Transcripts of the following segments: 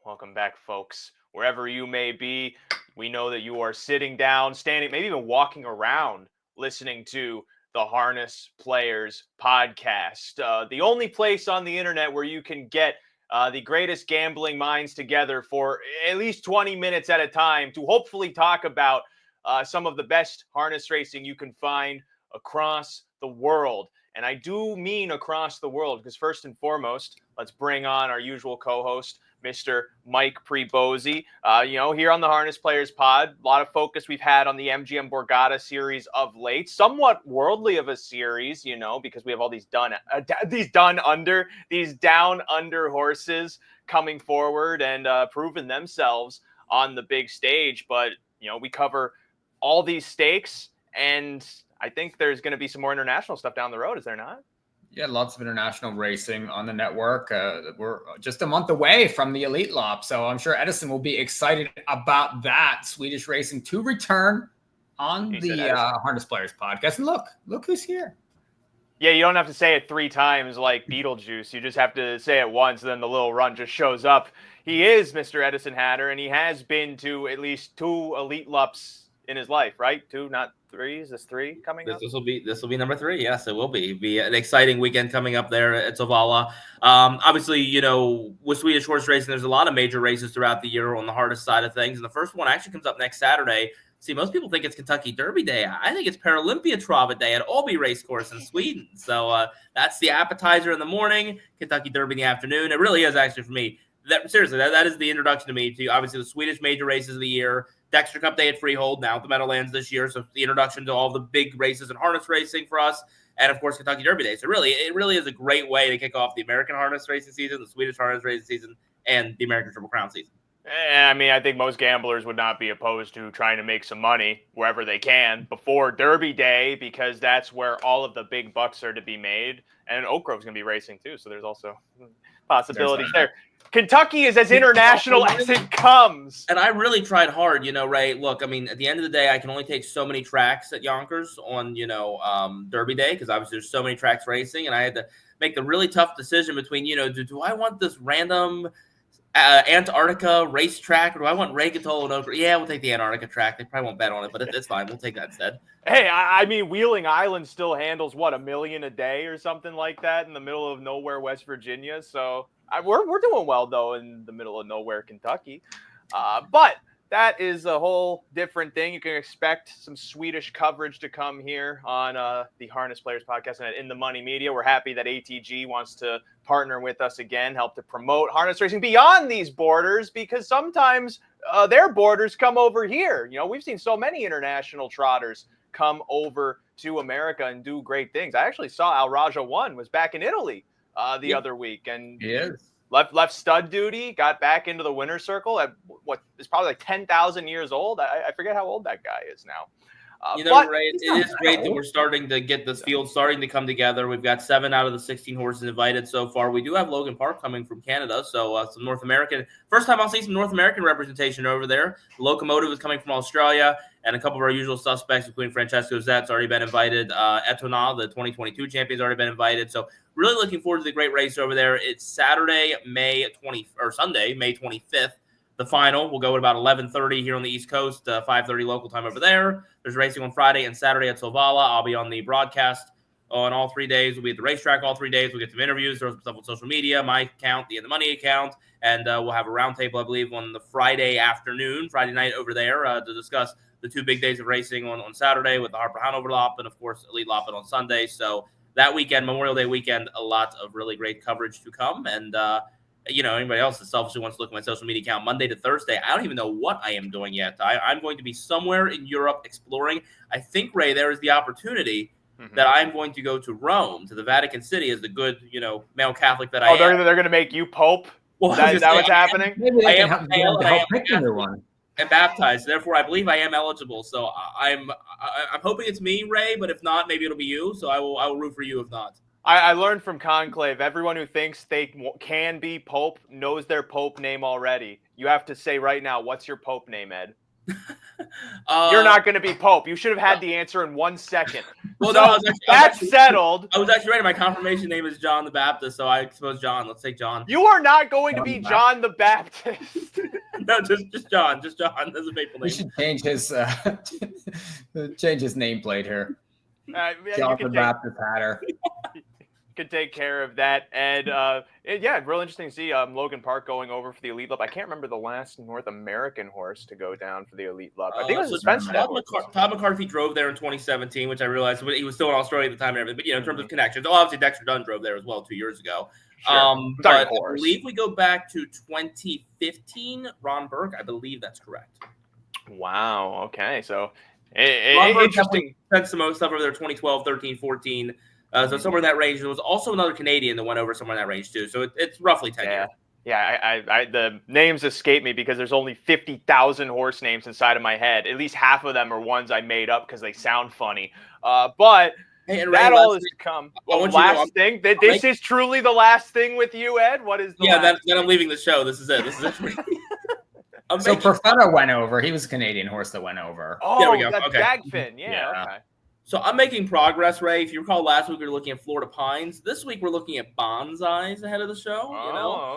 Welcome back, folks. Wherever you may be, we know that you are sitting down, standing, maybe even walking around, listening to the Harness Players podcast. The only place on the internet where you can get the greatest gambling minds together for at least 20 minutes at a time to hopefully talk about some of the best harness racing you can find across the world. And I do mean across the world because first and foremost, let's bring on our usual co-host, Mr. Mike Pribozie. Here on the Harness Players Pod, a lot of focus we've had on the MGM Borgata Series of late. Somewhat worldly of a series, because we have all these down under horses coming forward and proving themselves on the big stage. But we cover all these stakes, and I think there's going to be some more international stuff down the road, is there not? Yeah, lots of international racing on the network. We're just a month away from the Elite Lop, so I'm sure Edison will be excited about that. Swedish racing to return on the Harness Players podcast. And look who's here. Yeah, you don't have to say it 3 times like Beetlejuice. You just have to say it once, and then the little run just shows up. He is Mr. Edison Hatter, and he has been to at least 2 Elite Lops in his life, right? 2, not 3. Is this 3 coming up? This will be number 3. Yes, it will be. It'll be an exciting weekend coming up there at Solvalla. Obviously, with Swedish horse racing, there's a lot of major races throughout the year on the hardest side of things. And the first one actually comes up next Saturday. See, most people think it's Kentucky Derby Day. I think it's Paralympia Travet Day at Åby Racecourse in Sweden. So that's the appetizer in the morning, Kentucky Derby in the afternoon. It really is actually for me. That is the introduction to me to obviously the Swedish major races of the year. Dexter Cup Day at Freehold, now at the Meadowlands this year. So the introduction to all the big races in harness racing for us. And, of course, Kentucky Derby Day. So it really is a great way to kick off the American harness racing season, the Swedish harness racing season, and the American Triple Crown season. I mean, I think most gamblers would not be opposed to trying to make some money wherever they can before Derby Day, because that's where all of the big bucks are to be made. And Oak Grove's going to be racing too, so there's also possibilities there. Kentucky is as international as it comes. And I really tried hard, Ray. Look, I mean, at the end of the day, I can only take so many tracks at Yonkers on, Derby Day, because obviously there's so many tracks racing, and I had to make the really tough decision between, do I want this random Antarctica racetrack, or do I want Ray Cotolo and Oak? Yeah, we'll take the Antarctica track. They probably won't bet on it, but it's fine. We'll take that instead. Hey, I mean, Wheeling Island still handles, $1 million a day or something like that in the middle of nowhere, West Virginia. So we're doing well, though, in the middle of nowhere, Kentucky. But that is a whole different thing. You can expect some Swedish coverage to come here on the Harness Players podcast and In the Money Media. We're happy that ATG wants to partner with us again, help to promote harness racing beyond these borders, because sometimes their borders come over here. We've seen so many international trotters come over to America and do great things. I actually saw Al Raja 1 was back in Italy the other week, and he is. Left stud duty, got back into the winner's circle at what is probably like 10,000 years old. I forget how old that guy is now. Ray, it is great that we're starting to get this field starting to come together. We've got 7 out of the 16 horses invited so far. We do have Logan Park coming from Canada, so some North American. First time I'll see some North American representation over there. The Locomotive is coming from Australia, and a couple of our usual suspects, including Francesco Zet's already been invited. Etona, the 2022 champion, has already been invited. So really looking forward to the great race over there. It's Sunday, May 25th. The final will go at about 11:30 here on the East Coast, 5:30 local time over there. There's racing on Friday and Saturday at Solvalla. I'll be on the broadcast on all 3 days. We'll be at the racetrack all 3 days. We'll get some interviews, throw some stuff on social media, my account, the In the Money account, and we'll have a roundtable, I believe, on the Friday night over there to discuss the 2 big days of racing on Saturday with the Harper Hanover Lop and, of course, Elite Lop on Sunday. So that weekend, Memorial Day weekend, a lot of really great coverage to come. And, anybody else that selfishly wants to look at my social media account Monday to Thursday, I don't even know what I am doing yet. I'm going to be somewhere in Europe exploring. I think, Ray, there is the opportunity that I'm going to go to Rome, to the Vatican City, as the good, male Catholic that I am. They're going to make you Pope? Well, is that what's happening? Maybe they can help pick the new one. And baptized. Therefore, I believe I am eligible. So I'm hoping it's me, Ray, but if not, maybe it'll be you. So I will root for you if not. I learned from Conclave, everyone who thinks they can be Pope knows their Pope name already. You have to say right now, what's your Pope name, Ed? You're not going to be Pope. You should have had the answer in 1 second. Well, so no, that's settled. I was actually ready. My confirmation name is John the Baptist, so I suppose John. Let's take John. You are not going to be John the Baptist. No, just John. Just John. That's a faithful name. We should change his nameplate here. John the Baptist Hatter. Could take care of that. And yeah, real interesting to see Logan Park going over for the Elite Club. I can't remember the last North American horse to go down for the Elite Club. I think it was Spencer. Todd McCarthy drove there in 2017, which I realized he was still in Australia at the time and everything. But in terms of connections, obviously Dexter Dunn drove there as well 2 years ago. Sure. But I believe we go back to 2015. Ron Burke, I believe that's correct. Wow. Okay. So interesting. Spent some stuff over there 2012, 13, 14. So somewhere in that range. There was also another Canadian that went over somewhere in that range too. So it's roughly 10 years. Yeah, I the names escape me because there's only 50,000 horse names inside of my head. At least half of them are ones I made up because they sound funny. But hey, and that Ray, all is to come. Last thing. This is truly the last thing with you, Ed. What is the last then I'm leaving the show. This is it. This is it for me. So Perfetta went over. He was a Canadian horse that went over. Oh, there we go. That's Dagfin. Yeah. Okay. So I'm making progress, Ray. If you recall, last week we were looking at Florida Pines. This week we're looking at Bonsais ahead of the show.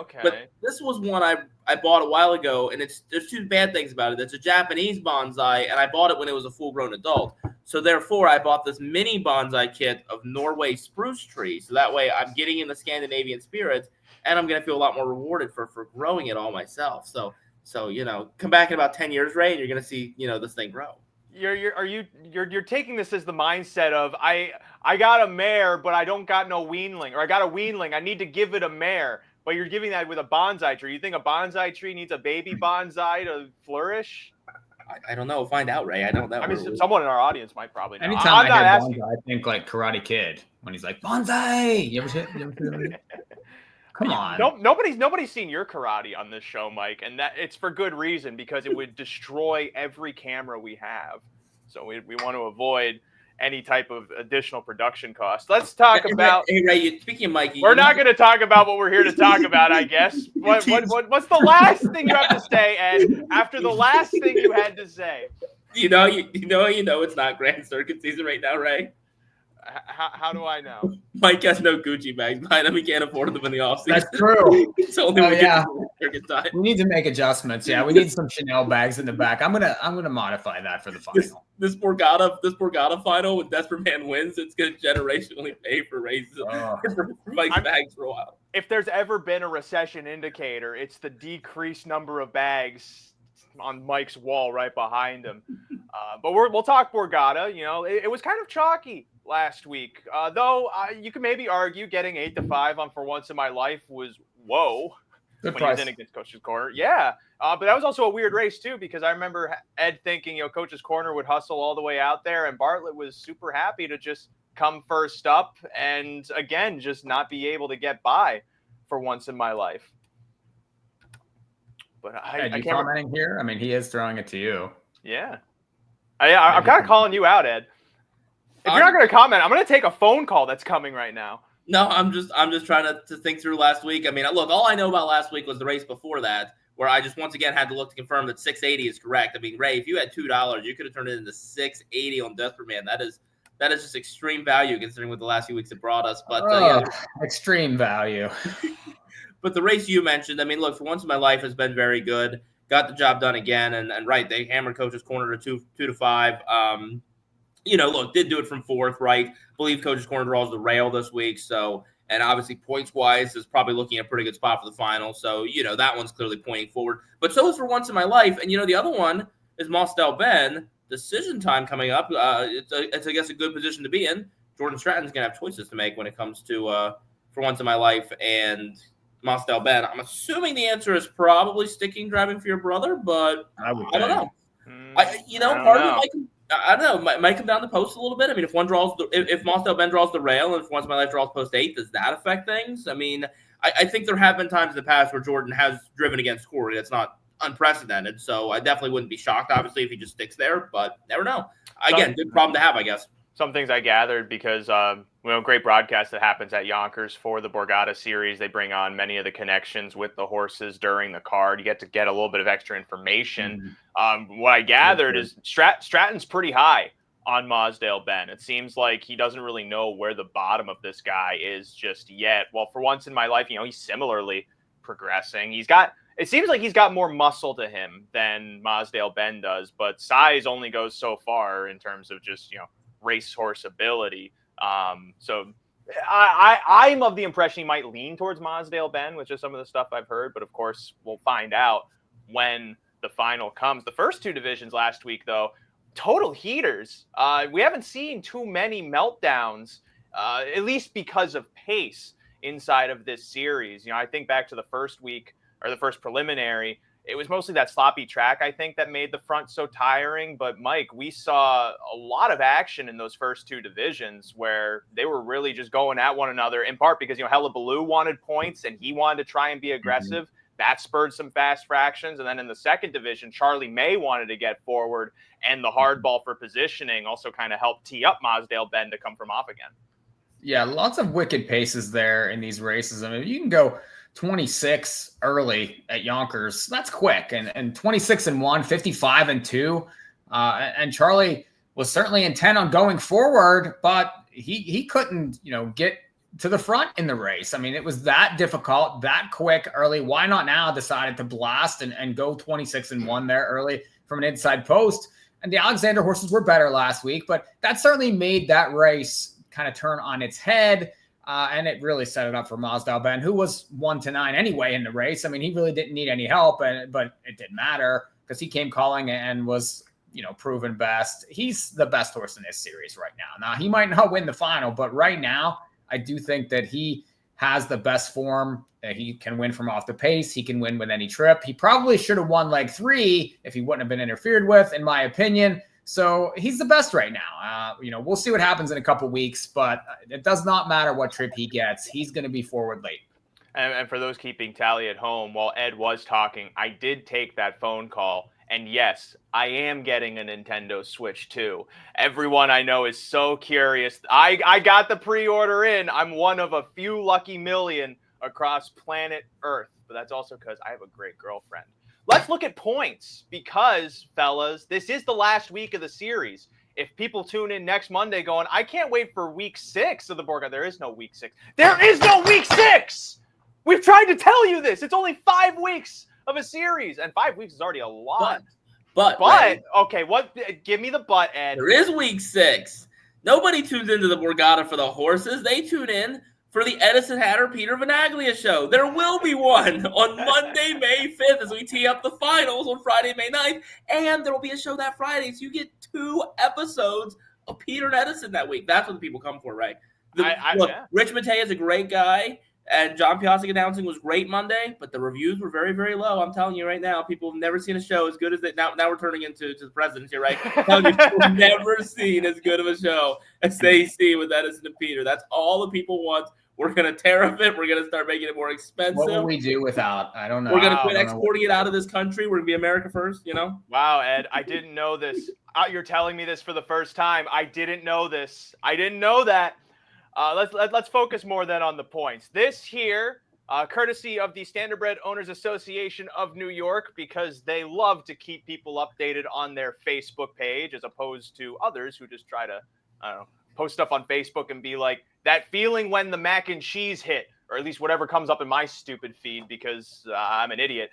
Okay. But this was one I bought a while ago, and there's two bad things about it. It's a Japanese bonsai, and I bought it when it was a full-grown adult. So therefore, I bought this mini bonsai kit of Norway spruce trees. So that way, I'm getting in the Scandinavian spirit, and I'm going to feel a lot more rewarded for growing it all myself. So come back in about 10 years, Ray, and you're going to see this thing grow. You're taking this as the mindset of I got a mare but I don't got no weanling, or I got a weanling, I need to give it a mare, but you're giving that with a bonsai tree. You think a bonsai tree needs a baby bonsai to flourish? I don't know. Find out, Ray. I don't know. I mean, someone in our audience might probably know. Anytime I hear bonsai, I think like Karate Kid when he's like bonsai. You ever see it? Come on. Nobody's seen your karate on this show, Mike, and that it's for good reason, because it would destroy every camera we have. So we want to avoid any type of additional production costs. Let's talk about. Hey Ray, speaking of Mikey, we're not going to talk about what we're here to talk about, I guess. What's the last thing you have to say, Ed? After the last thing you had to say. You know it's not Grand Circuit season right now, Ray. How do I know? Mike has no Gucci bags behind him. He can't afford them in the offseason. That's true. It's only we need to make adjustments. Yeah, we need some Chanel bags in the back. I'm gonna modify that for the final. This Borgata final with Desperate Man wins. It's gonna generationally pay for raises for Mike's bags for a while. If there's ever been a recession indicator, it's the decreased number of bags on Mike's wall right behind him. But we'll talk Borgata. It was kind of chalky last week, though you could maybe argue getting 8-5 on For Once in My Life was whoa. Good when price. He was in against Coach's Corner. Yeah. But that was also a weird race too, because I remember Ed thinking, Coach's Corner would hustle all the way out there, and Bartlett was super happy to just come first up and again just not be able to get by For Once in My Life. But I can't commenting here. I mean, he is throwing it to you. Yeah. I'm kind of calling you out, Ed. If you're not going to comment, I'm going to take a phone call that's coming right now. No, I'm just trying to think through last week. I mean, look, all I know about last week was the race before that, where I just once again had to look to confirm that 680 is correct. I mean, Ray, if you had $2, you could have turned it into 680 on Desperate Man. That is just extreme value considering what the last few weeks have brought us. But extreme value. But the race you mentioned, I mean, look, For Once in My Life has been very good. Got the job done again, and right, they hammered Coach's Corner to 2-5. Look, did do it from fourth, right? Believe Coach's Corner draws the rail this week, so, and obviously points-wise is probably looking at a pretty good spot for the final, so, that one's clearly pointing forward. But so is For Once in My Life, and, the other one is Mostel Ben. Decision time coming up. It's, I guess, a good position to be in. Jordan Stratton's going to have choices to make when it comes to For Once in My Life and Mostel Ben. I'm assuming the answer is probably sticking driving for your brother, but I don't know. I don't know. Might come down the post a little bit. I mean, if Mostel Ben draws the rail and if Once in My Life draws post 8, does that affect things? I mean, I think there have been times in the past where Jordan has driven against Corey. That's not unprecedented. So I definitely wouldn't be shocked, obviously, if he just sticks there, but never know. Again, good problem to have, I guess. some things I gathered because great broadcast that happens at Yonkers for the Borgata Series. They bring on many of the connections with the horses during the card. You get to get a little bit of extra information. What I gathered is Stratton's pretty high on Mosdale Ben. It seems like he doesn't really know where the bottom of this guy is just yet. Well, for once in my life, he's similarly progressing. It seems like he's got more muscle to him than Mosdale Ben does, but size only goes so far in terms of just, racehorse ability. So I'm of the impression he might lean towards Mosdale Ben, which is some of the stuff I've heard. But of course, we'll find out when the final comes. The first two divisions last week, though, total heaters. We haven't seen too many meltdowns, at least because of pace inside of this series. I think back to the first week or the first preliminary. It was mostly that sloppy track, I think, that made the front so tiring. But, Mike, we saw a lot of action in those first two divisions where they were really just going at one another, in part because, Hullabaloo wanted points and he wanted to try and be aggressive. That spurred some fast fractions. And then in the second division, Charlie May wanted to get forward, and the hardball for positioning also kind of helped tee up Mosdale Ben to come from off again. Yeah, lots of wicked paces there in these races. I mean, you can go 26 early at Yonkers. That's quick. And 26-1, 55-2. And Charlie was certainly intent on going forward, but he couldn't, get to the front in the race. I mean, it was that difficult, that quick early. Why not now decided to blast and go 26-1 there early from an inside post? And the Alexander horses were better last week, but that certainly made that race kind of turn on its head. And it really set it up for Mosdale Ben, who was 1-9 anyway in the race. I mean, he really didn't need any help, but it didn't matter because he came calling and was, proven best. He's the best horse in this series right now. Now, he might not win the final, but right now, I do think that he has the best form. He can win from off the pace. He can win with any trip. He probably should have won leg 3 if he wouldn't have been interfered with, in my opinion. So he's the best right now. We'll see what happens in a couple weeks, but it does not matter what trip he gets. He's going to be forward late. And for those keeping tally at home, while Ed was talking, I did take that phone call. And yes, I am getting a Nintendo Switch too. Everyone I know is so curious. I got the pre-order in. I'm one of a few lucky million across planet Earth. But that's also because I have a great girlfriend. Let's look at points because, fellas, this is the last week of the series. If people tune in next Monday going, I can't wait for week 6 of the Borgata. There is no week 6. There is no week 6! We've tried to tell you this. It's only 5 weeks of a series, and 5 weeks is already a lot. But okay, what? Give me the but, Ed. There is week 6. Nobody tunes into the Borgata for the horses. They tune in for the Edison Hatter Peter Venaglia show. There will be one on Monday, May 5th, as we tee up the finals on Friday, May 9th. And there will be a show that Friday, so you get 2 episodes of Peter and Edison that week. That's what the people come for, right? Look, Rich Matei is a great guy, and John Piasek announcing was great Monday, but the reviews were very, very low. I'm telling you right now, people have never seen a show as good as it. Now we're turning into the presidents here, right? I'm telling you, people have never seen as good of a show as they see with Edison and Peter. That's all the people want. We're going to tariff it. We're going to start making it more expensive. What will we do without? I don't know. We're going to quit exporting it out of this country. We're going to be America first, Wow, Ed, I didn't know this. You're telling me this for the first time. I didn't know this. I didn't know that. Let's focus more then on the points. This here, courtesy of the Standardbred Owners Association of New York, because they love to keep people updated on their Facebook page as opposed to others who just try to, post stuff on Facebook and be like, that feeling when the mac and cheese hit, or at least whatever comes up in my stupid feed because I'm an idiot.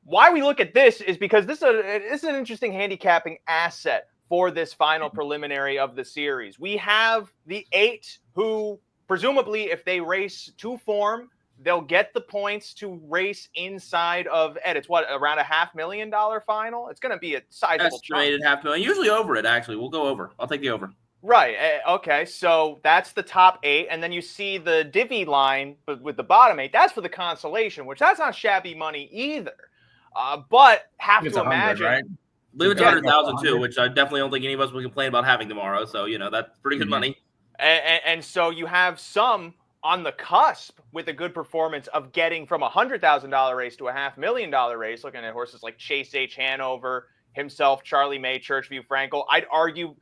Why we look at this is because this is an interesting handicapping asset for this final preliminary of the series. We have the 8 who, presumably, if they race to form, they'll get the points to race inside of Ed. It's what, around a $500,000 final? It's going to be a sizable estimated $500,000. Usually over it, actually. We'll go over. I'll take the over. Right. Okay. So that's the top 8. And then you see the divvy line with the bottom 8. That's for the consolation, which that's not shabby money either. But have to imagine. Right? Leave it to 100,000 too, which I definitely don't think any of us would complain about having tomorrow. So, that's pretty good money. And so you have some on the cusp with a good performance of getting from a $100,000 race to a $500,000 race, looking at horses like Chase H. Hanover, himself, Charlie May, Churchview Frankel. I'd argue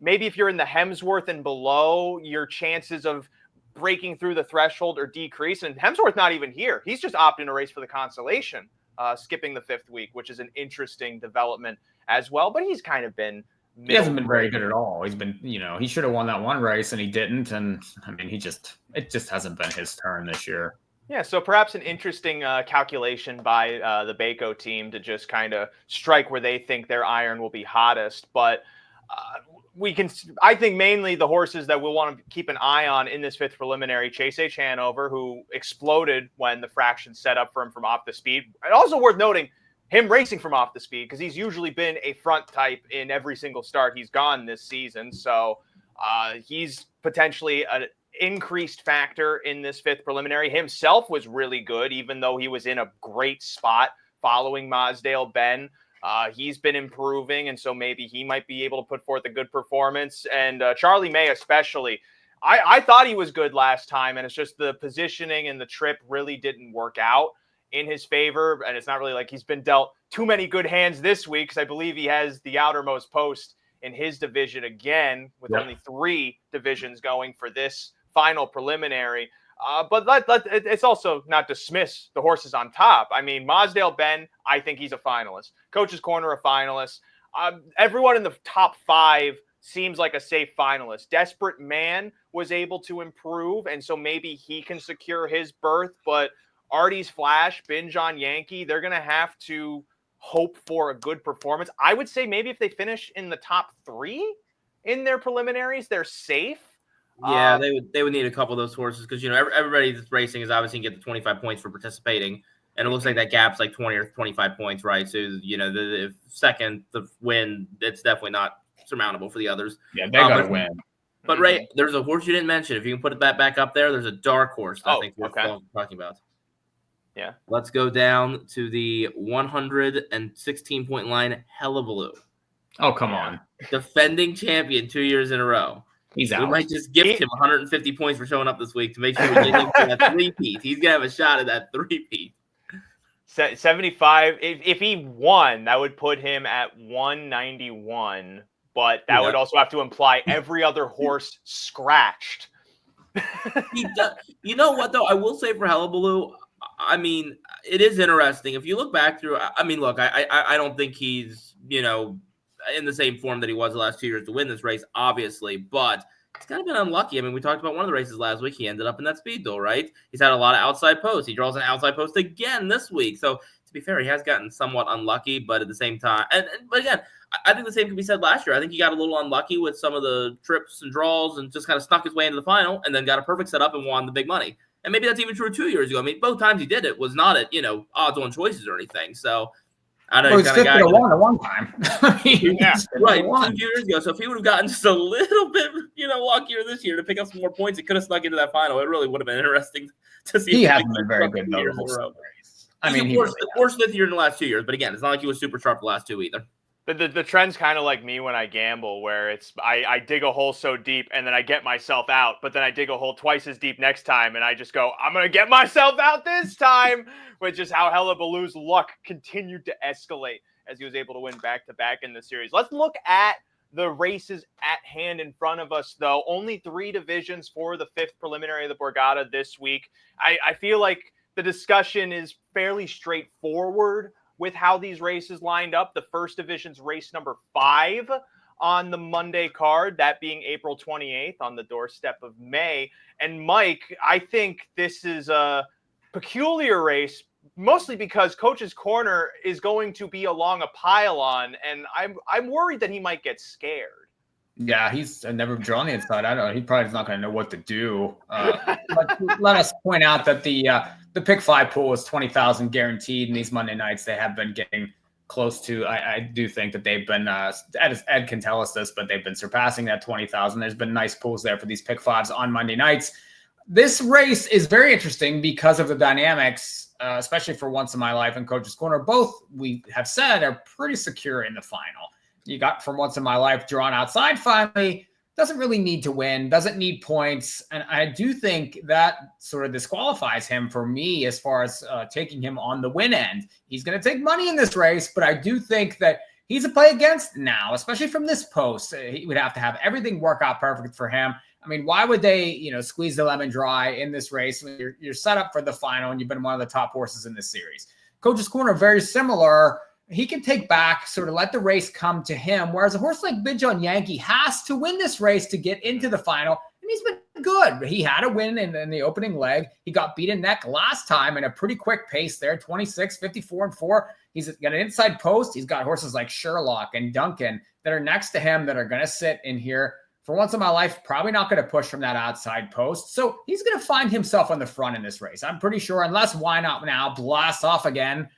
maybe if you're in the Hemsworth and below, your chances of breaking through the threshold are decreased. And Hemsworth not even here. He's just opting to race for the consolation, skipping the 5th week, which is an interesting development as well. But he's kind of been he hasn't been very good at all. He's been, he should have won that one race and he didn't. And I mean, it just hasn't been his turn this year. Yeah, so perhaps an interesting calculation by the Baco team to just kind of strike where they think their iron will be hottest. But I think mainly the horses that we'll want to keep an eye on in this 5th preliminary, Chase H. Hanover, who exploded when the fraction set up for him from off the speed. And also worth noting, him racing from off the speed, because he's usually been a front type in every single start he's gone this season. So he's potentially an increased factor in this 5th preliminary. Himself was really good, even though he was in a great spot following Mosdale Ben. He's been improving, and so maybe he might be able to put forth a good performance. And Charlie May especially, I thought he was good last time, and it's just the positioning and the trip really didn't work out in his favor. And it's not really like he's been dealt too many good hands this week, because I believe he has the outermost post in his division again, with only 3 divisions going for this final preliminary. But it's also not dismiss the horses on top. I mean, Mosdale Ben, I think he's a finalist. Coach's Corner, a finalist. Everyone in the top 5 seems like a safe finalist. Desperate Man was able to improve, and so maybe he can secure his berth. But Artie's Flash, Binge on Yankee, they're going to have to hope for a good performance. I would say maybe if they finish in the top 3 in their preliminaries, they're safe. Yeah, they would need a couple of those horses, because everybody that's racing is obviously going to get the 25 points for participating, and it looks like that gap's like 20 or 25 points, right? So the second the win, it's definitely not surmountable for the others. Yeah, they got to win. But Ray, there's a horse you didn't mention. If you can put that back up there, there's a dark horse that I think we're talking about. Yeah, let's go down to the 116 point line. Hullabaloo. Oh, come on! Defending champion 2 years in a row. He's out. We might just gift him 150 points for showing up this week to make sure we get him to that 3-peat. He's going to have a shot at that 3-peat. 75. If he won, that would put him at 191. But that would also have to imply every other horse scratched. He does. You know what, though? I will say for Hullabaloo, I mean, it is interesting. If you look back through, I mean, look, I don't think he's, in the same form that he was the last 2 years to win this race, obviously, but he's kind of been unlucky. I mean, we talked about one of the races last week. He ended up in that speed duel, right? He's had a lot of outside posts. He draws an outside post again this week. So to be fair, he has gotten somewhat unlucky, but at the same time, but again, I think the same can be said last year. I think he got a little unlucky with some of the trips and draws and just kind of snuck his way into the final and then got a perfect setup and won the big money. And maybe that's even true 2 years ago. I mean, both times he did it was not at, odds-on choices or anything. So I know he's kind of guy. At one time. Right, 2 years ago. So if he would have gotten just a little bit, luckier this year to pick up some more points, he could have snuck into that final. It really would have been interesting to see. He hasn't been very good though. I mean, the worst 5th year in the last 2 years. But again, it's not like he was super sharp the last 2 either. The trend's kind of like me when I gamble, where it's I dig a hole so deep and then I get myself out, but then I dig a hole twice as deep next time and I just go, I'm going to get myself out this time, which is how Hullabaloo's luck continued to escalate as he was able to win back-to-back in the series. Let's look at the races at hand in front of us, though. Only 3 divisions for the 5th preliminary of the Borgata this week. I feel like the discussion is fairly straightforward with how these races lined up. The first division's race number 5 on the Monday card, that being April 28th on the doorstep of May. And Mike, I think this is a peculiar race, mostly because Coach's Corner is going to be along a pylon, and I'm worried that he might get scared. Yeah, he's never drawn the inside. I don't know. He probably is not going to know what to do. But let us point out that the pick 5 pool is 20,000 guaranteed, and these Monday nights they have been getting close to. I do think that they've been. Ed can tell us this, but they've been surpassing that 20,000. There's been nice pools there for these pick 5s on Monday nights. This race is very interesting because of the dynamics, especially for Once in My Life and Coach's Corner. Both we have said are pretty secure in the final. You got From Once in My Life drawn outside finally, doesn't really need to win, doesn't need points. And I do think that sort of disqualifies him for me as far as taking him on the win end. He's going to take money in this race, but I do think that he's a play against now, especially from this post. He would have to have everything work out perfect for him. I mean, why would they, squeeze the lemon dry in this race when you're set up for the final and you've been one of the top horses in this series? Coach's Corner, very similar. He can take back, sort of let the race come to him, whereas a horse like Big John Yankee has to win this race to get into the final, and he's been good. He had a win in the opening leg. He got beaten neck last time in a pretty quick pace there, 26, 54, and 4. He's got an inside post. He's got horses like Sherlock and Duncan that are next to him that are going to sit in here. For once in my life, probably not going to push from that outside post. So he's going to find himself on the front in this race. I'm pretty sure, unless Why Not Now blasts off again,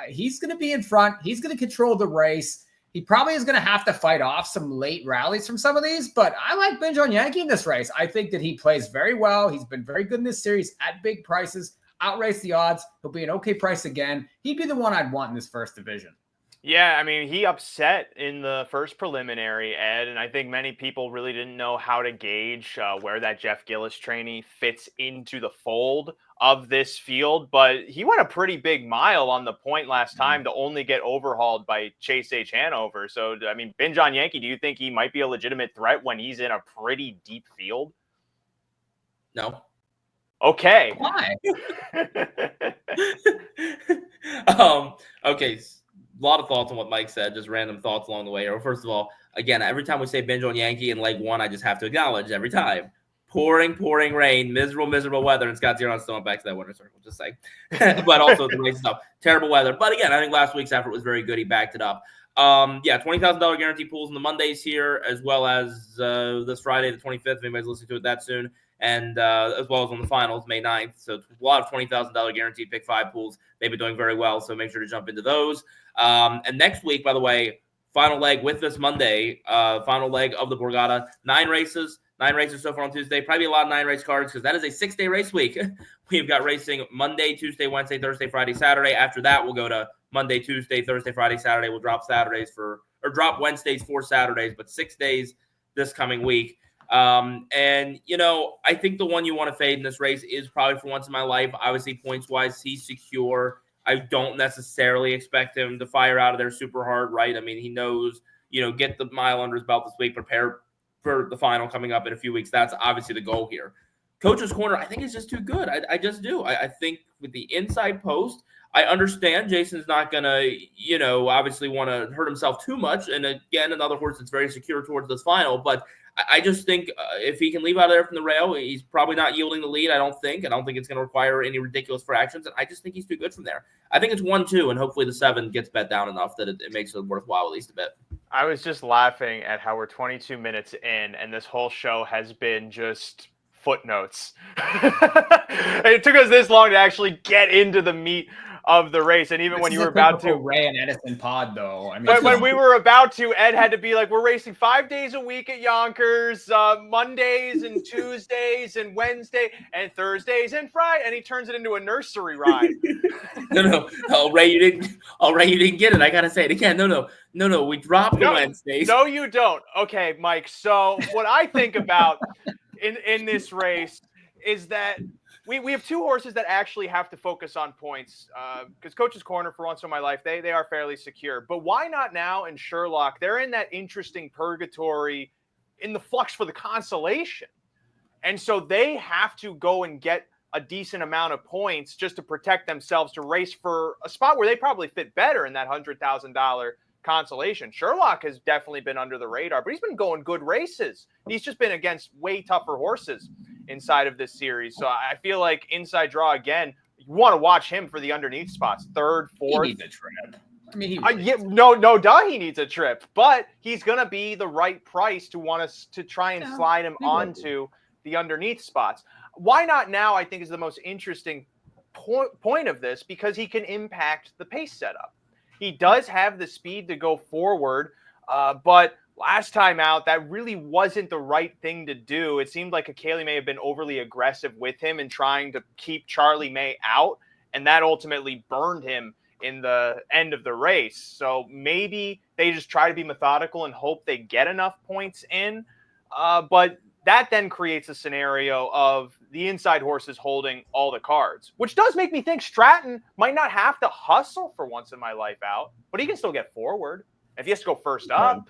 he's going to be in front. He's going to control the race. He probably is going to have to fight off some late rallies from some of these, but I like Ben John Yankee in this race. I think that he plays very well. He's been very good in this series at big prices, outrace the odds. He'll be an okay price again. He'd be the one I'd want in this first division. Yeah, I mean, he upset in the first preliminary, Ed, and I think many people really didn't know how to gauge where that Jeff Gillis trainee fits into the fold of this field, but he went a pretty big mile on the point last time to only get overhauled by Chase H. Hanover. So, I mean, Ben John Yankee, do you think he might be a legitimate threat when he's in a pretty deep field? No. Okay. Why? Okay. A lot of thoughts on what Mike said, just random thoughts along the way. Or first of all, again, every time we say Ben John Yankee in leg one, I just have to acknowledge every time. Pouring rain, miserable weather, and Scott Zeron's still went back to that winner circle, just saying. But also the race stuff, terrible weather. But again, I think last week's effort was very good. He backed it up. Yeah, $20,000 guarantee pools on the Mondays here, as well as this Friday, the 25th, if anybody's listening to it that soon, and as well as on the finals, May 9th. So a lot of $20,000 guaranteed pick 5 pools. They've been doing very well, so make sure to jump into those. And next week, by the way, final leg with this Monday, final leg of the Borgata, 9 races so far on Tuesday. Probably a lot of 9-race cards because that is a 6-day race week. We've got racing Monday, Tuesday, Wednesday, Thursday, Friday, Saturday. After that, we'll go to Monday, Tuesday, Thursday, Friday, Saturday. We'll drop drop Wednesdays for Saturdays, but 6 days this coming week. And, I think the one you want to fade in this race is probably For Once in My Life. Obviously, points-wise, he's secure. I don't necessarily expect him to fire out of there super hard, right? I mean, he knows, get the mile under his belt this week, prepare for the final coming up in a few weeks. That's obviously the goal here. Coach's Corner, I think is just too good. I just do. I think with the inside post, I understand Jason's not going to, obviously want to hurt himself too much. And again, another horse that's very secure towards this final. But I just think if he can leave out of there from the rail, he's probably not yielding the lead, I don't think. I don't think it's going to require any ridiculous fractions. And I just think he's too good from there. I think it's 1-2, and hopefully the 7 gets bet down enough that it makes it worthwhile at least a bit. I was just laughing at how we're 22 minutes in, and this whole show has been just footnotes. It took us this long to actually get into the meat of the race, and even when you were about to Ray and Edison pod, though. I mean, when we were about to, Ed had to be like, "We're racing 5 days a week at Yonkers, Mondays and Tuesdays and Wednesday and Thursdays and Friday," and he turns it into a nursery rhyme. No. Oh, Ray, you didn't get it. I gotta say it again. No. We dropped the Wednesdays. No, you don't. Okay, Mike. So what I think about in this race is that we have 2 horses that actually have to focus on points because Coach's Corner, For Once in My Life, they are fairly secure. But Why Not Now and Sherlock, they're in that interesting purgatory in the flux for the consolation. And so they have to go and get a decent amount of points just to protect themselves to race for a spot where they probably fit better in that $100,000 consolation. Sherlock has definitely been under the radar, but he's been going good races. He's just been against way tougher horses inside of this series. So I feel like inside draw again, you want to watch him for the underneath spots, 3rd, 4th. He needs a trip. I mean, he needs a trip, but he's going to be the right price to want us to try and slide him onto the underneath spots. Why Not Now, I think, is the most interesting point of this because he can impact the pace setup. He does have the speed to go forward, but last time out, that really wasn't the right thing to do. It seemed like Akeli may have been overly aggressive with him and trying to keep Charlie May out, and that ultimately burned him in the end of the race. So maybe they just try to be methodical and hope they get enough points in, but that then creates a scenario of the inside horses holding all the cards, which does make me think Stratton might not have to hustle For Once in My Life out, but he can still get forward. If he has to go first up,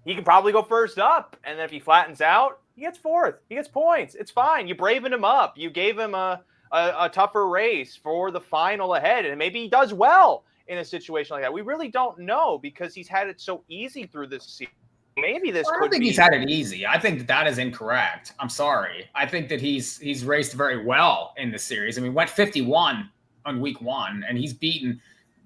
he can probably go first up. And then if he flattens out, he gets fourth. He gets points. It's fine. You bravened him up. You gave him a tougher race for the final ahead. And maybe he does well in a situation like that. We really don't know because he's had it so easy through this season. Maybe this I don't think he's had it easy. I think that is incorrect. I'm sorry. I think that he's raced very well in the series. I mean, went 51 on week 1, and he's beaten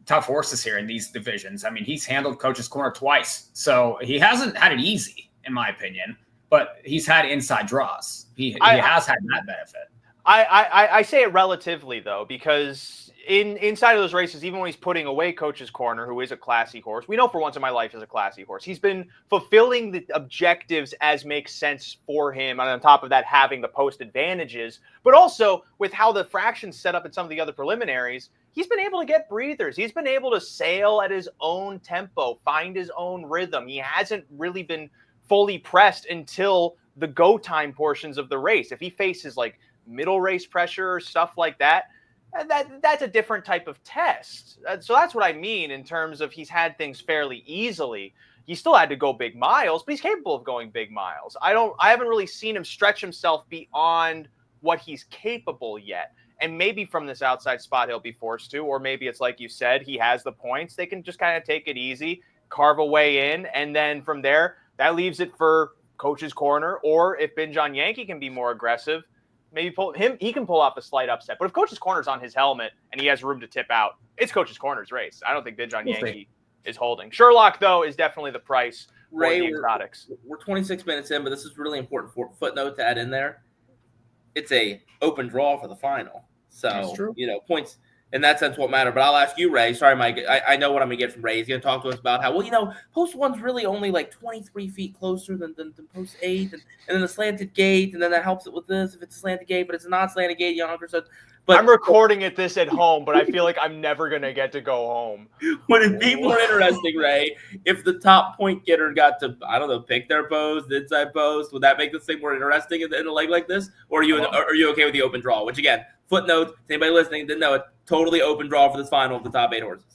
tough horses here in these divisions. I mean, he's handled Coach's Corner twice. So he hasn't had it easy, in my opinion, but he's had inside draws. He has had that benefit. I say it relatively, though, because inside of those races, even when he's putting away Coach's Corner, who is a classy horse, we know for once in my life is a classy horse. He's been fulfilling the objectives as makes sense for him. And on top of that, having the post advantages, but also with how the fractions set up in some of the other preliminaries, he's been able to get breathers. He's been able to sail at his own tempo, find his own rhythm. He hasn't really been fully pressed until the go time portions of the race. If he faces like middle race pressure or stuff like that, that's a different type of test. So that's what I mean in terms of he's had things fairly easily. He still had to go big miles, but he's capable of going big miles. I haven't really seen him stretch himself beyond what he's capable yet. And maybe from this outside spot, he'll be forced to, or maybe it's like you said, he has the points. They can just kind of take it easy, carve a way in. And then from there, that leaves it for Coach's Corner. Or if Bin John Yankee can be more aggressive, maybe he can pull off a slight upset. But if Coach's Corner's on his helmet and he has room to tip out, it's Coach's Corner's race. I don't think Bin John Yankee is holding. Sherlock, though, is definitely the price for the exotics. We're 26 minutes in, but this is really important footnote to add in there. It's a open draw for the final. So, points in that sense won't matter. But I'll ask you, Ray. Sorry, Mike. I know what I'm going to get from Ray. He's going to talk to us about how, post 1's really only like 23 feet closer than post 8. And then the slanted gate. And then that helps it with this if it's a slanted gate. But it's a non-slanted gate, Yonkers. But I'm recording this at home, but I feel like I'm never going to get to go home. Would it be more interesting, Ray, if the top point getter got to, pick their post, the inside post? Would that make this thing more interesting in a leg like this? Or are you okay with the open draw? Which, again, footnote, to anybody listening didn't know it, totally open draw for this final of the top 8 horses.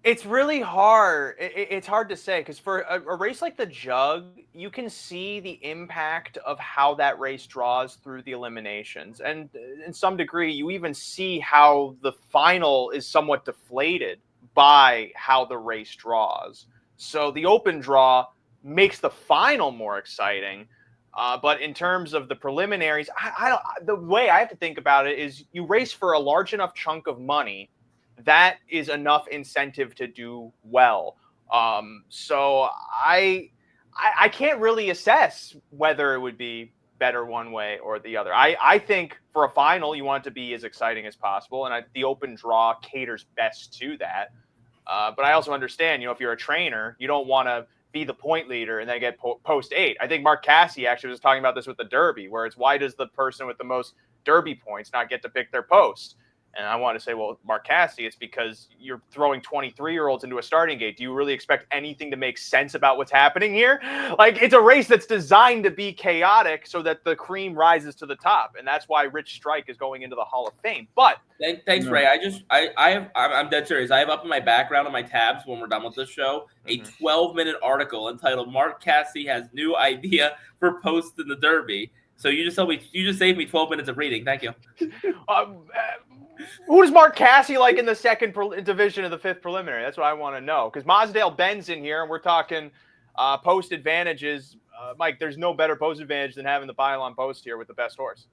It's really hard. It's hard to say because for a race like the Jug, you can see the impact of how that race draws through the eliminations. And in some degree, you even see how the final is somewhat deflated by how the race draws. So the open draw makes the final more exciting. But in terms of the preliminaries, the way I have to think about it is you race for a large enough chunk of money. That is enough incentive to do well. So I can't really assess whether it would be better one way or the other. I think for a final, you want it to be as exciting as possible. And the open draw caters best to that. But I also understand, if you're a trainer, you don't want to be the point leader and then get post 8. I think Mark Cassey actually was talking about this with the Derby, where it's why does the person with the most Derby points not get to pick their post? And I want to say, well, Mark Cassey, it's because you're throwing 23-year-olds into a starting gate. Do you really expect anything to make sense about what's happening here? Like, it's a race that's designed to be chaotic so that the cream rises to the top. And that's why Rich Strike is going into the Hall of Fame. But thanks, Ray. I'm dead serious. I have up in my background on my tabs when we're done with this show, a 12-minute article entitled Mark Cassey has new idea for post in the Derby. So you just saved me 12 minutes of reading. Thank you. Who does Mark Cassey like in the second division of the 5th preliminary? That's what I want to know. Because Mosdale Ben's in here, and we're talking post advantages. Mike, there's no better post advantage than having the pylon post here with the best horse.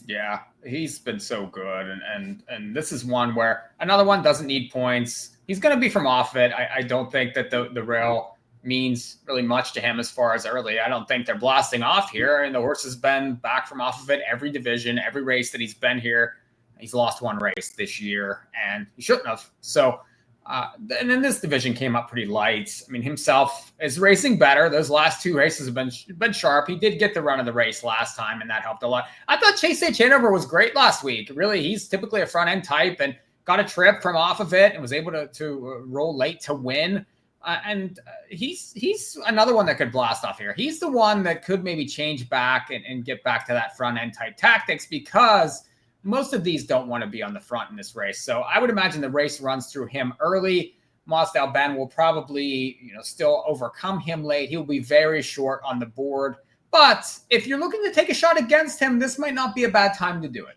Yeah, he's been so good. And this is one where another one doesn't need points. He's going to be from off it. I don't think that the rail means really much to him as far as early. I don't think they're blasting off here. And the horse has been back from off of it every division, every race that he's been here. He's lost one race this year, and he shouldn't have. So, and then this division came up pretty light. I mean, himself is racing better. Those last 2 races have been sharp. He did get the run of the race last time, and that helped a lot. I thought Chase H. Hanover was great last week. Really, he's typically a front-end type and got a trip from off of it and was able to roll late to win. And he's another one that could blast off here. He's the one that could maybe change back and get back to that front-end type tactics because most of these don't want to be on the front in this race. So I would imagine the race runs through him early. Mosdale Ben will probably, still overcome him late. He'll be very short on the board. But if you're looking to take a shot against him, this might not be a bad time to do it.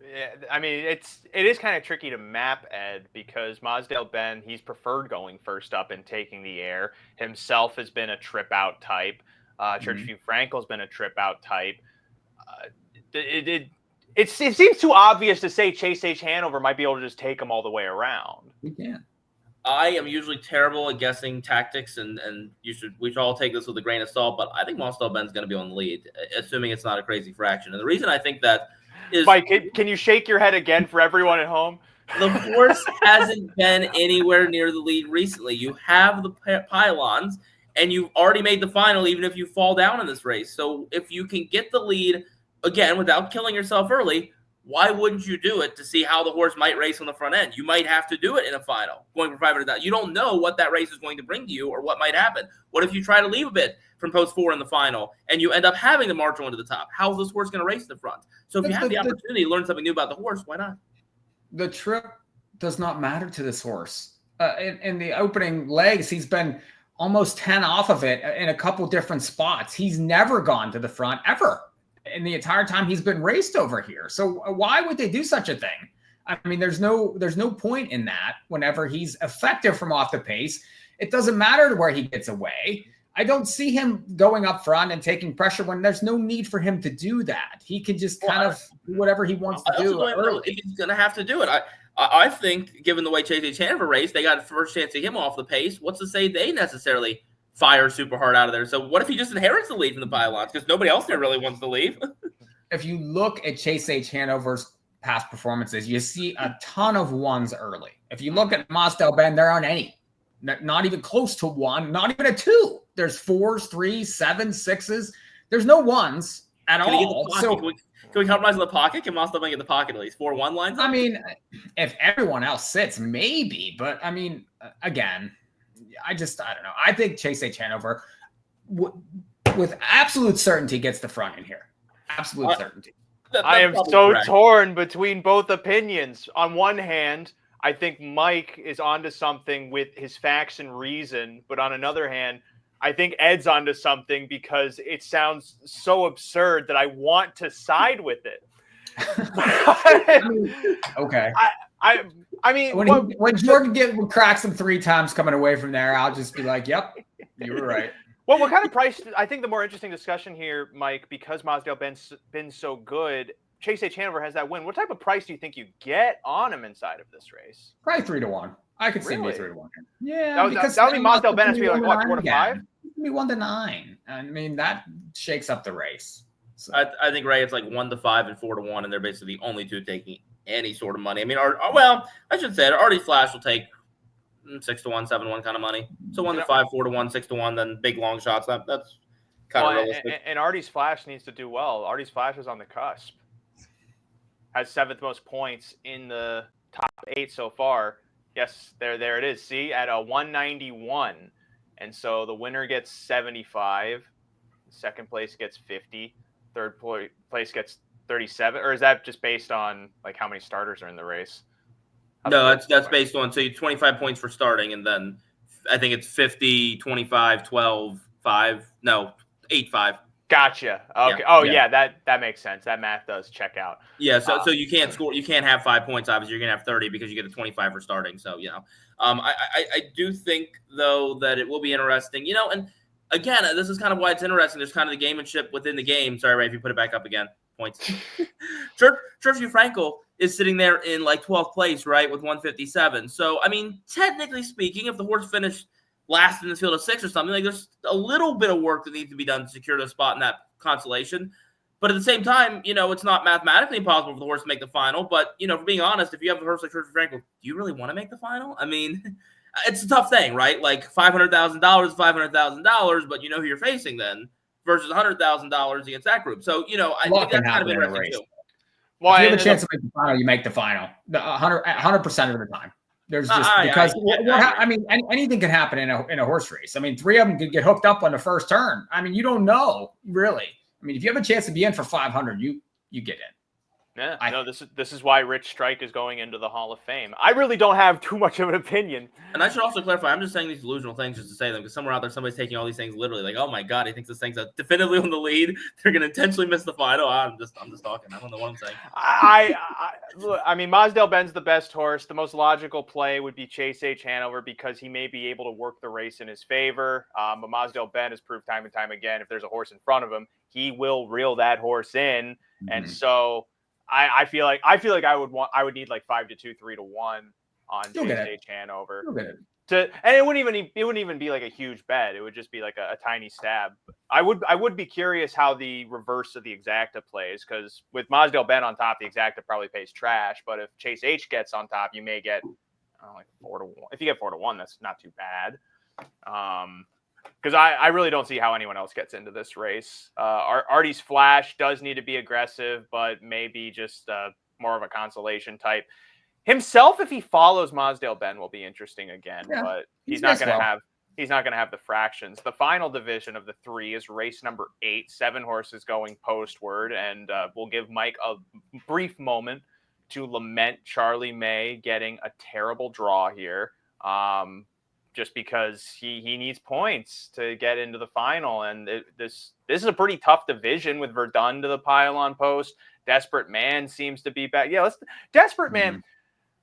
Yeah, I mean, it is kind of tricky to map, Ed, because Mosdale Ben, he's preferred going first up and taking the air. Himself has been a trip out type. Churchview Frankel's been a trip out type. It seems too obvious to say Chase H. Hanover might be able to just take him all the way around. We can. I am usually terrible at guessing tactics, and we should all take this with a grain of salt, but I think Mosdale Ben's going to be on the lead, assuming it's not a crazy fraction. And the reason I think that is... Mike, can you shake your head again for everyone at home? The horse hasn't been anywhere near the lead recently. You have the pylons, and you've already made the final, even if you fall down in this race. So if you can get the lead, again, without killing yourself early, why wouldn't you do it to see how the horse might race on the front end? You might have to do it in a final, going for 500,000. You don't know what that race is going to bring to you or what might happen. What if you try to leave a bit from post 4 in the final and you end up having to march on to the top? How's this horse going to race in the front? So if you have the opportunity to learn something new about the horse, why not? The trip does not matter to this horse. In the opening legs, he's been almost 10 off of it in a couple different spots. He's never gone to the front ever in the entire time he's been raced over here. So why would they do such a thing? I mean, there's no point in that. Whenever he's effective from off the pace, it doesn't matter where he gets away. I don't see him going up front and taking pressure when there's no need for him to do that. He can just kind of do whatever he wants to do early. He's going to have to do it. I think, given the way Chase H. Hanover raced, they got the first chance to get him off the pace. What's to say they necessarily fire super hard out of there? So what if he just inherits the lead from the pylons because nobody else there really wants to leave? If you look at Chase H. Hanover's past performances, you see a ton of ones early. If you look at Mosdale Ben, there aren't any. Not even close to one, not even a 2. There's 4s, 3s, 7s, 6s. There's no 1s at all. So can we compromise in the pocket? Can Mosdale Ben get the pocket at least? 4-1 lines up? I mean, if everyone else sits, maybe. But, I mean, again, I don't know. I think Chase H. Hanover, with absolute certainty, gets the front in here. Absolute certainty. I am so torn between both opinions. On one hand, I think Mike is onto something with his facts and reason. But on another hand, I think Ed's onto something because it sounds so absurd that I want to side with it. Okay. I mean, when Jordan cracks him 3 times coming away from there, I'll just be like, "Yep, you were right." Well, what kind of price? I think the more interesting discussion here, Mike, because Mosdale Ben's been so good, Chase H. Hanover has that win. What type of price do you think you get on him inside of this race? Probably 3-1. I could see me 3-1. Yeah, that would be Mosdale Ben has to be like what, 4 to 5? Maybe 1 to 9. I mean, that shakes up the race. So. I think Ray, it's like 1 to 5 and 4 to 1, and they're basically the only 2 taking any sort of money. I mean, I should say it. Artie Flash will take 6 to 1, 7 to 1 kind of money. So 1 to 5, 4 to 1, 6 to 1, then big long shots. That's kind of realistic. And Artie's Flash needs to do well. Artie's Flash is on the cusp. Has 7th most points in the top 8 so far. Yes, there it is. See, at a 191. And so the winner gets 75. Second place gets 50. Third place gets 37. Or is that just based on like how many starters are in the race? No, that's based on, so you 25 points for starting, and then I think it's 50, 25, 12, 5. No, 8, 5. Gotcha. Okay. Yeah. That makes sense. That math does check out. Yeah. So you can't score. You can't have 5 points. Obviously, you're gonna have 30 because you get a 25 for starting. So I do think though that it will be interesting. And again, this is kind of why it's interesting. There's kind of the gamemanship within the game. Sorry, Ray, if you put it back up again. Points. Churchview Frankel is sitting there in like 12th place, right, with 157. So I mean, technically speaking, if the horse finished last in the field of 6 or something, like there's a little bit of work that needs to be done to secure the spot in that constellation. But at the same time, it's not mathematically impossible for the horse to make the final. But, for being honest, if you have a horse like Churchview Frankel, do you really want to make the final? I mean, it's a tough thing, right? Like $500,000, $500,000, but you know who you're facing then versus $100,000 against that group. So, I think that's kind of interesting too. Well, if you have a chance to make the final, you make the final 100% of the time. There's just anything can happen in a horse race. I mean, 3 of them could get hooked up on the first turn. I mean, you don't know really. I mean, if you have a chance to be in for 500, you get in. Yeah, no, this is why Rich Strike is going into the Hall of Fame. I really don't have too much of an opinion. And I should also clarify, I'm just saying these delusional things just to say them, because somewhere out there, somebody's taking all these things literally. Like, oh my God, he thinks this thing's definitively on the lead. They're going to intentionally miss the final. I'm just talking. I don't know what I'm saying. I mean, Mosdale Ben's the best horse. The most logical play would be Chase H. Hanover because he may be able to work the race in his favor. But Mosdale Ben has proved time and time again, if there's a horse in front of him, he will reel that horse in. Mm-hmm. And so I feel like I would need like 5-2, 3-1 on Chase H. Hanover. And it wouldn't even be like a huge bet. It would just be like a tiny stab. I would be curious how the reverse of the exacta plays, because with Mosdale Ben on top, the exacta probably pays trash. But if Chase H gets on top, you may get like 4-1. If you get 4-1, that's not too bad. Because I really don't see how anyone else gets into this race. Artie's Flash does need to be aggressive, but maybe just more of a consolation type. Himself, if he follows Mosdale Ben, will be interesting again, but he's not going to have the fractions. The final division of the 3 is race number 8, 7 horses going postward, and we'll give Mike a brief moment to lament Charlie May getting a terrible draw here. Just because he needs points to get into the final. And this is a pretty tough division with Verdun to the pylon post. Desperate Man seems to be back. Yeah, Desperate Man.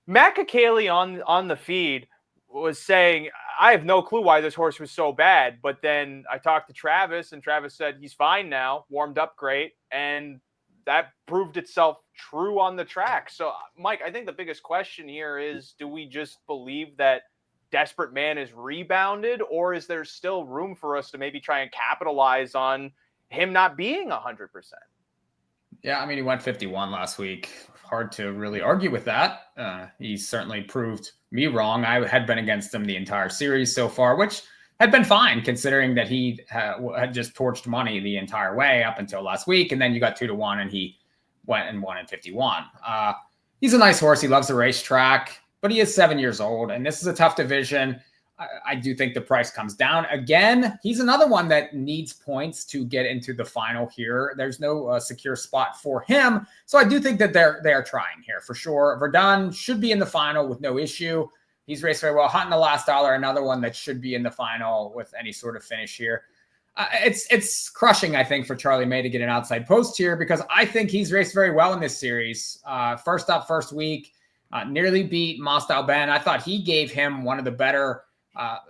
Matt Kakaley on the feed was saying, I have no clue why this horse was so bad. But then I talked to Travis, and Travis said he's fine now, warmed up great. And that proved itself true on the track. So, Mike, I think the biggest question here is, do we just believe that Desperate Man is rebounded, or is there still room for us to maybe try and capitalize on him not being 100%? Yeah, I mean, he went 51 last week. Hard to really argue with that. He certainly proved me wrong. I had been against him the entire series so far, which had been fine considering that he had just torched money the entire way up until last week. And then you got 2-1 and he went and won in 51. He's a nice horse. He loves the racetrack, but he is 7 years old, and this is a tough division. I do think the price comes down. Again, he's another one that needs points to get into the final here. There's no secure spot for him. So I do think that they're trying here for sure. Verdun should be in the final with no issue. He's raced very well. Hunting the Last Dollar, another one that should be in the final with any sort of finish here. It's crushing, I think, for Charlie May to get an outside post here, because I think he's raced very well in this series. First up, first week, nearly beat Mosdale Ben. I thought he gave him one of the better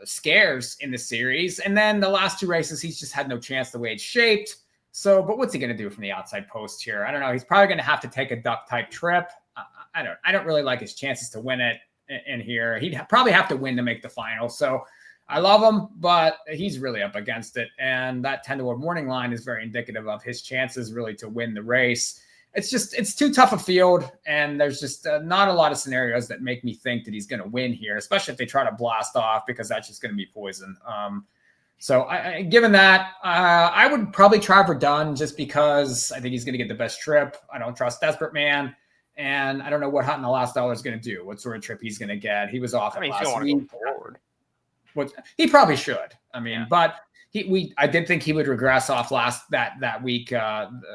scares in the series. And then the last 2 races, he's just had no chance the way it's shaped. So, but what's he going to do from the outside post here? I don't know. He's probably going to have to take a duck type trip. I don't really like his chances to win it in here. He'd probably have to win to make the final. So I love him, but he's really up against it. And that 10-1 morning line is very indicative of his chances really to win the race. It's too tough a field, and there's just not a lot of scenarios that make me think that he's going to win here, especially if they try to blast off, because that's just going to be poison. So given that, I would probably try Verdun just because I think he's going to get the best trip. I don't trust Desperate Man, and I don't know what Hunting the Last Dollar is going to do, what sort of trip he's going to get. He was off last week. He probably should. I mean, but I did think he would regress off that week,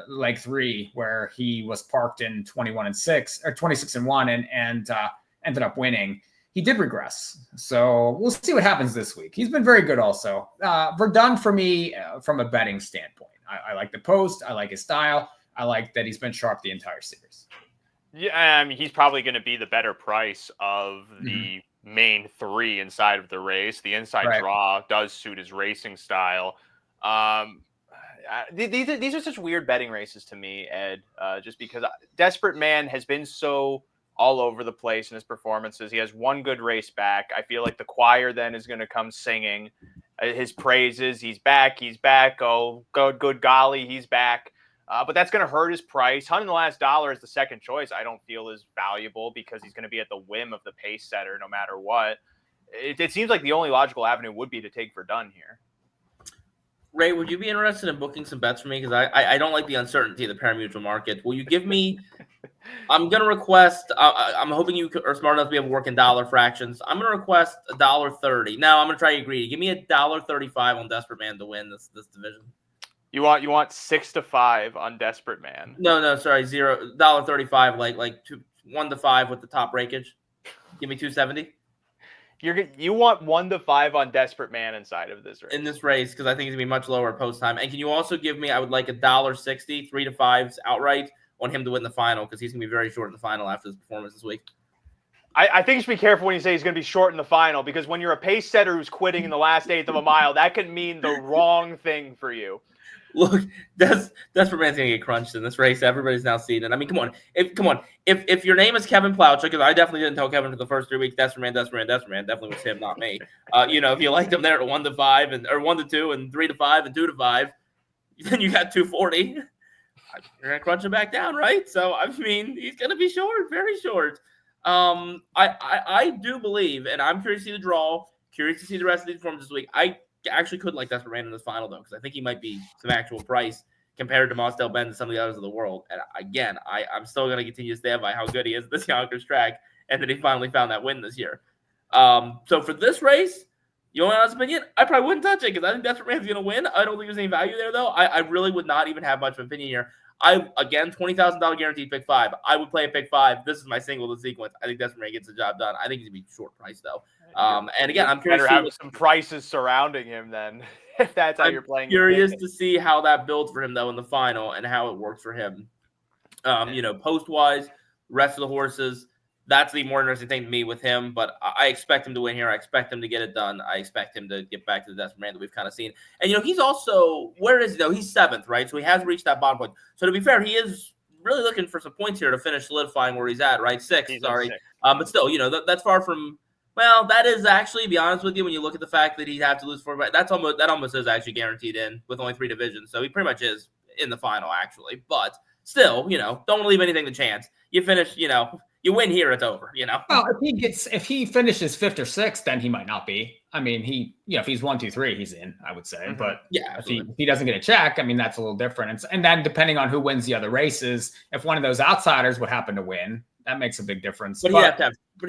leg 3, where he was parked in 21-6 or 26-1 and ended up winning. He did regress. So we'll see what happens this week. He's been very good also. Verdun for me, from a betting standpoint. I like the post. I like his style. I like that he's been sharp the entire series. Yeah, I mean, he's probably going to be the better price of the main 3 inside of the race. The inside draw does suit his racing style. These are such weird betting races to me, Ed, just because Desperate Man has been so all over the place in his performances. He has one good race back. I feel like the choir then is going to come singing his praises. He's back. Oh, good golly, he's back. But that's going to hurt his price. Hunting the Last Dollar is the second choice. I don't feel is valuable because he's going to be at the whim of the pace setter no matter what. It seems like the only logical avenue would be to take Verdun here. Ray, would you be interested in booking some bets for me? Because I don't like the uncertainty of the pari-mutuel market. Will you give me – I'm going to request I'm hoping you are smart enough to be able to work in dollar fractions. I'm going to request $1.30. Now, I'm going to try to agree. Give me $1.35 on Desperate Man to win this division. You want 6 to 5 on Desperate Man. No, sorry, $0.35, like 1 to 5 with the top breakage. Give me 270. You want 1 to 5 on Desperate Man inside of this race. In this race, because I think it's gonna be much lower post time. And can you also give me? I would like $1.60, 3 to 5s outright on him to win the final, because he's gonna be very short in the final after his performance this week. I think you should be careful when you say he's going to be short in the final, because when you're a pace setter who's quitting in the last eighth of a mile, that can mean the wrong thing for you. Look, Desperate Man's gonna get crunched in this race. Everybody's now seen it. I mean, come on. If your name is Kevin Plowchuk, because I definitely didn't tell Kevin for the first 3 weeks, Desperate Man, definitely was him, not me. If you liked him there at 1 to 5 or 1 to 2 and 3 to 5 and 2 to 5, then you got 240. You're gonna crunch him back down, right? So I mean, he's gonna be short, very short. I do believe, and I'm curious to see the draw, curious to see the rest of these performances this week. I actually could like Desperate Man in this final, though, because I think he might be some actual price compared to Mostel Benz and some of the others of the world. And again, I'm still going to continue to stand by how good he is at this Yonkers track, and that he finally found that win this year. So for this race, you want my honest opinion? I probably wouldn't touch it, because I think Desperate Man's going to win. I don't think there's any value there, though. I really would not even have much of an opinion here. Again, $20,000 guaranteed pick 5. I would play a pick 5. This is my single to sequence. I think Desperate Man gets the job done. I think he's going to be short price, though. And again, I'm curious to have some prices surrounding him then, if that's how you're playing. Curious to see how that builds for him, though, in the final, and how it works for him. Post-wise, rest of the horses, that's the more interesting thing to me with him. But I expect him to win here. I expect him to get it done. I expect him to get back to the Desperate Man that we've kind of seen. And, he's also, where is he, though? He's 7th, right? So he has reached that bottom point. So to be fair, he is really looking for some points here to finish solidifying where he's at, right? 6th, sorry. 6th. But still, that's far from... Well, that is actually, to be honest with you, when you look at the fact that he'd have to lose 4, that almost is actually guaranteed in with only 3 divisions. So he pretty much is in the final, actually. But still, don't leave anything to chance. You finish, you win here, it's over, Well, if he finishes 5th or 6th, then he might not be. I mean, if he's 1, 2, 3, he's in, I would say. Mm-hmm. But yeah, if he doesn't get a check, I mean, that's a little different. And then depending on who wins the other races, if one of those outsiders would happen to win, that makes a big difference. But you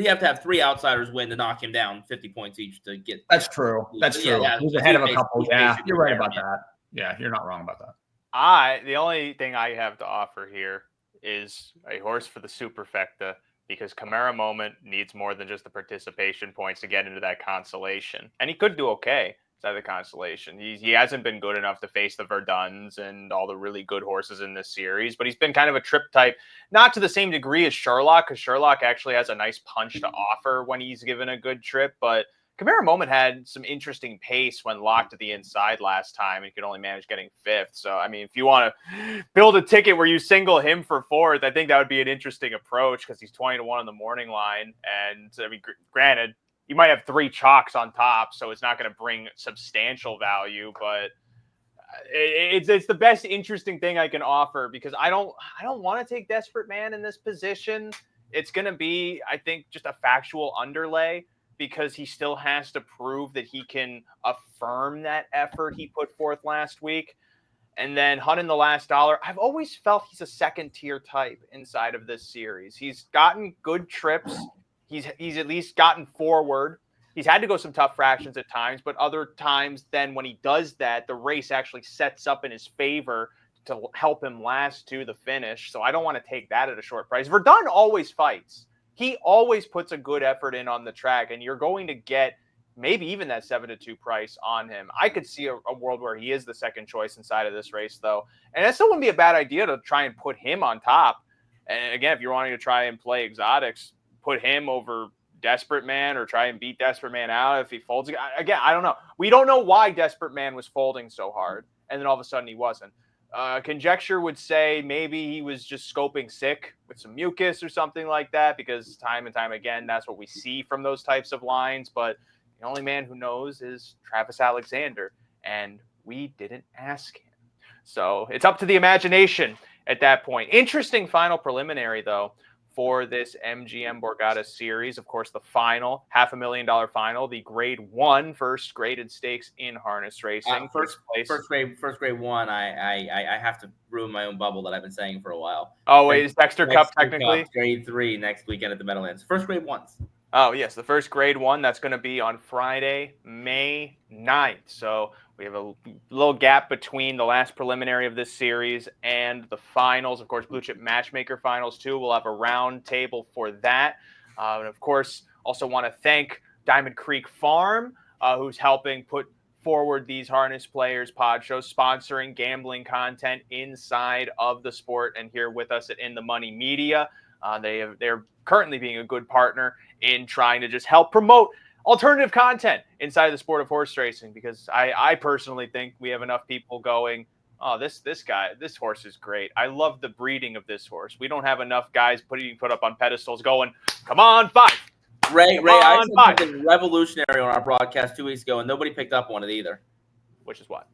have to have 3 outsiders win to knock him down 50 points each to get. That's true. That's true. Yeah, he's ahead of a couple. Yeah, you're right about that. Yeah, you're not wrong about that. The only thing I have to offer here is a horse for the superfecta, because Chimera Moment needs more than just the participation points to get into that consolation, and he could do okay inside the consolation. He hasn't been good enough to face the Verduns and all the really good horses in this series, but he's been kind of a trip type, not to the same degree as Sherlock, because Sherlock actually has a nice punch to offer when he's given a good trip. But Chimera Moment had some interesting pace when locked to the inside last time, and he could only manage getting 5th. So, I mean, if you want to build a ticket where you single him for 4th, I think that would be an interesting approach, because he's 20 to 1 on the morning line. And I mean, granted, you might have 3 chalks on top, so it's not going to bring substantial value, but it's the best interesting thing I can offer, because I don't want to take Desperate Man in this position. It's going to be, I think, just a factual underlay, because he still has to prove that he can affirm that effort he put forth last week. And then Hunting the Last Dollar, I've always felt he's a second-tier type inside of this series. He's gotten good trips. He's at least gotten forward. He's had to go some tough fractions at times, but other times then when he does that, the race actually sets up in his favor to help him last to the finish. So I don't want to take that at a short price. Verdun always fights. He always puts a good effort in on the track, and you're going to get maybe even that 7-2 price on him. I could see a world where he is the second choice inside of this race, though. And that still wouldn't be a bad idea to try and put him on top. And again, if you're wanting to try and play exotics, put him over Desperate Man, or try and beat Desperate Man out if he folds. Again, I don't know. We don't know why Desperate Man was folding so hard, and then all of a sudden he wasn't. Conjecture would say maybe he was just scoping sick with some mucus or something like that, because time and time again, that's what we see from those types of lines. But the only man who knows is Travis Alexander, and we didn't ask him. So it's up to the imagination at that point. Interesting final preliminary, though, for this MGM Borgata Series. Of course, the final, $500,000 final, the grade 1 first graded stakes in harness racing. First grade 1, I have to ruin my own bubble that I've been saying for a while. Oh, wait, is Dexter Cup technically? Cup, grade 3 next weekend at the Meadowlands. First grade 1s. Oh, yes, the first grade one, that's going to be on Friday, May 9th. So we have a little gap between the last preliminary of this series and the finals. Of course, Blue Chip Matchmaker finals, too. We'll have a round table for that. And, of course, also want to thank Diamond Creek Farm, who's helping put forward these harness players pod shows, sponsoring gambling content inside of the sport, and here with us at In the Money Media. They're currently being a good partner in trying to just help promote alternative content inside the sport of horse racing, because I personally think we have enough people going, oh, this horse is great. I love the breeding of this horse. We don't have enough guys put up on pedestals going, come on, 5. Ray, I said something revolutionary on our broadcast 2 weeks ago, and nobody picked up on it either. Which is what?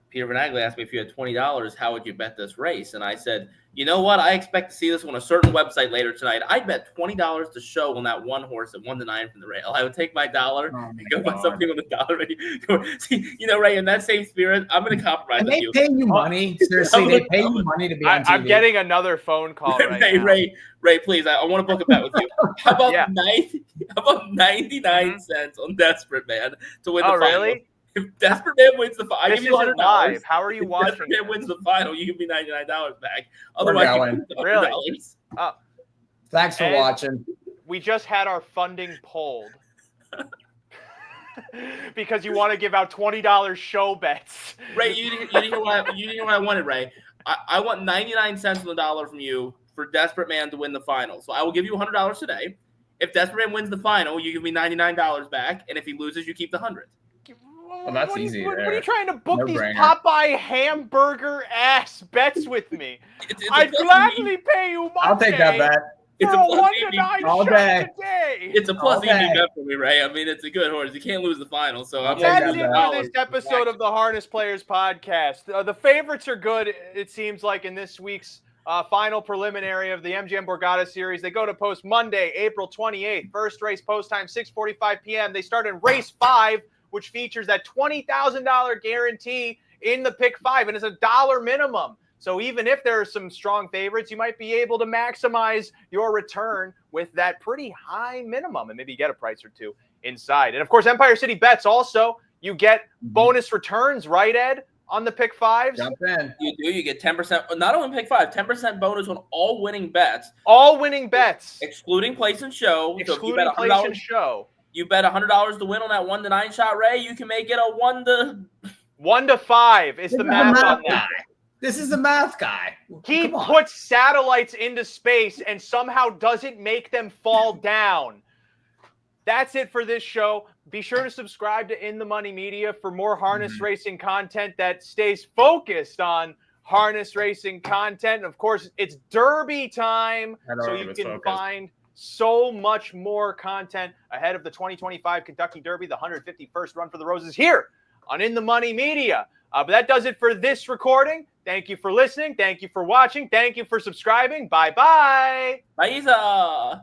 Peter Vinagli asked me, if you had $20, how would you bet this race? And I said, you know what? I expect to see this on a certain website later tonight. I'd bet $20 to show on that one horse at 1-9 from the rail. I would take my dollar and go buy something on the dollar. See, Ray, in that same spirit, I'm going to compromise with you. They pay you money. Seriously, they pay you money to be on TV. I'm getting another phone call right now. Ray, please, I want to book a bet with you. How about 99 cents on Desperate Man to win the final? Oh, really? If Desperate Man wins the final, I give you $100. Live. How are you watching? Desperate Man wins the final, you give me $99 back. Otherwise, really? Thanks for watching. We just had our funding pulled because you want to give out $20 show bets. Ray, you didn't hear what I wanted, Ray. I want 99 cents on the dollar from you for Desperate Man to win the final. So I will give you $100 today. If Desperate Man wins the final, you give me $99 back, and if he loses, you keep the $100. Well, that's easy. What are you trying to book these Popeye hamburger ass bets with me? I'd gladly pay you money. I'll take that bet. It's a plus all day. It's a plus evening bet for me, Ray. I mean, it's a good horse. You can't lose the final. So that's it for this episode of the Harness Players Podcast. The favorites are good, it seems like, in this week's final preliminary of the MGM Borgata Series. They go to post Monday, April 28th. First race post time, 6:45 p.m. They start in race 5, which features that $20,000 guarantee in the pick 5, and it's $1 minimum. So even if there are some strong favorites, you might be able to maximize your return with that pretty high minimum, and maybe get a price or two inside. And of course, Empire City Bets also, you get bonus returns, right, Ed, on the pick 5s? Jump in. You do. You get 10%, not only pick 5, 10% bonus on all winning bets. All winning bets. Excluding place and show. Excluding place and show. You bet $100 to win on that 1-9 shot, Ray. You can make it a 1 to 5 is the math on that. This is the math guy. He puts satellites into space and somehow doesn't make them fall down. That's it for this show. Be sure to subscribe to In the Money Media for more harness racing content that stays focused on harness racing content. Of course, it's Derby time, so you can find so much more content ahead of the 2025 Kentucky Derby, the 151st Run for the Roses, here on In the Money Media. But that does it for this recording. Thank you for listening. Thank you for watching. Thank you for subscribing. Bye-bye. Bye.